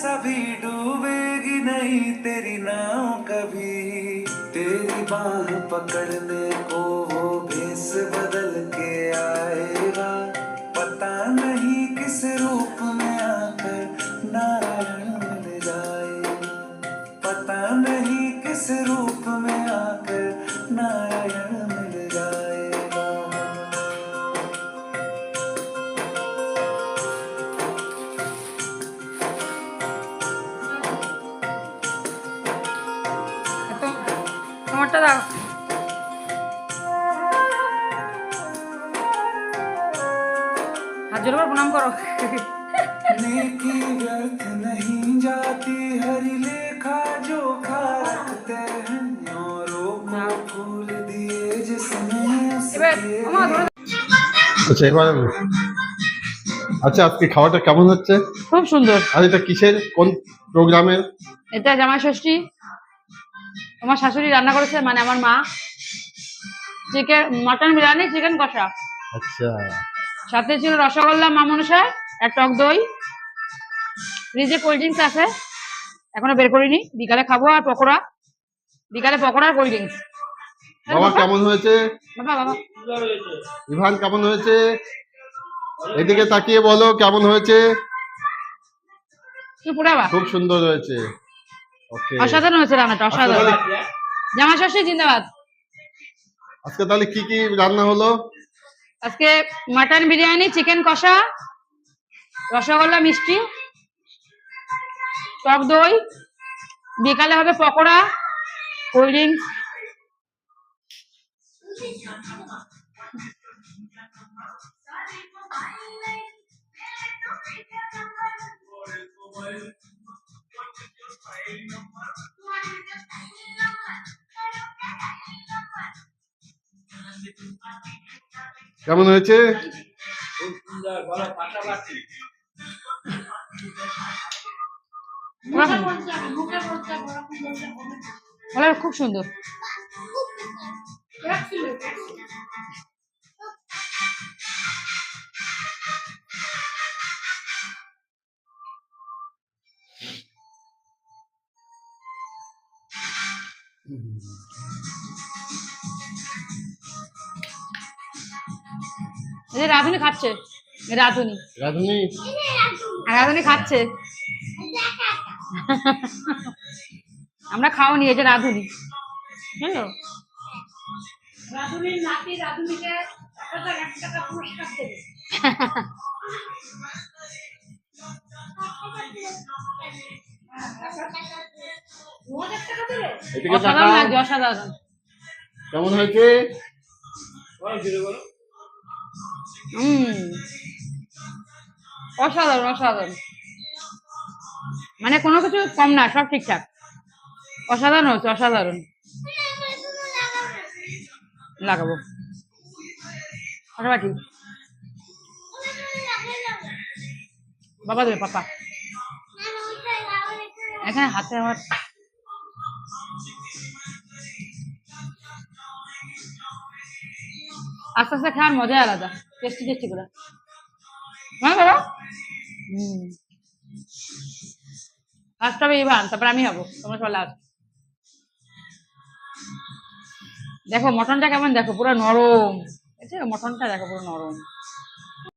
प्यासा भी डूबेगी नहीं तेरी नाव कभी। तेरी बाह पकड़ने को वो भेस बदल के आएगा, पता नहीं किस रूप में आकर नारायण मिल जाएगा, पता नहीं किस रूप में आकर नारायण मिल जाएगा। তোমারটা দাও। হাত জোর করে প্রণাম করো। नेकी व्यर्थ नहीं जाती, हरि लेखा जोखा रखते हैं, औरों को फूल दिए जिसने এবার उसके আমার ধরে আচ্ছা এবার আচ্ছা আজকে খাওয়াটা কেমন হচ্ছে? খুব সুন্দর। আর এটা কিসের কোন প্রোগ্রামের? এটা জামাই ষষ্ঠী, আমার শাশুড়ি রান্না করেছে, মানে আমার মা। চিকেন মটন বিরিয়ানি, চিকেন কষা, আচ্ছা সাথে ছিল রসগোল্লা মা মনসায়, আর টক দই, ফ্রিজে কোল্ড ড্রিঙ্কস আছে, এখনো বের করিনি, বিকালে খাবো। আর পকোড়া, বিকালে পকোড়া আর কোল্ড ড্রিঙ্কস। বাবা কেমন হয়েছে? বাবা বাবা ইভান কেমন হয়েছে? এদিকে তাকিয়ে বলো কেমন হয়েছে? কি পুরাবা, খুব সুন্দর হয়েছে। ওকে অসাধারণ হয়েছে রান্নাটা, অসাধারণ। জামাই ষষ্ঠী জিন্দাবাদ। আজকে তাহলে কি কি রান্না হলো? আজকে মটন বিরিয়ানি, চিকেন কষা, রসগোল্লা, মিষ্টি, টক দই, বিকালে হবে পকোড়া, কোল্ড ড্রিঙ্কস। কেমন হয়েছে? খুব সুন্দর। এই যে রাধুনি খাচ্ছে, রাধুনি রাধুনি রাধুনি খাচ্ছে। আমরা খাওনি, এই যে রাধুনি। বুঝলো? রাধুনির নাতি রাধুনিকে 1,000 টাকা পুরস্কার দেবে। এদিকে অসাধারণ তাকাও। লাগছে, অসাধারণ। কেমন হয়েছে? অসাধারণ অসাধারণ, মানে কোনো কিছু কম না, সব ঠিকঠাক। অসাধারণ হচ্ছে, অসাধারণ। লাগাবো ফাটাফাটি। বাবা দেবে, পাপা এখানে হাতে আমার। আস্তে আস্তে খাওয়ার মজাই আলাদা, টেস্টি টেস্টি করে। হ্যাঁ বাবা, ফার্স্ট হবে ইভান, তারপর আমি হবো, তোমরা সবাই লাস্ট। দেখো মটনটা কেমন, দেখো পুরো নরম, মটনটা দেখো পুরো নরম।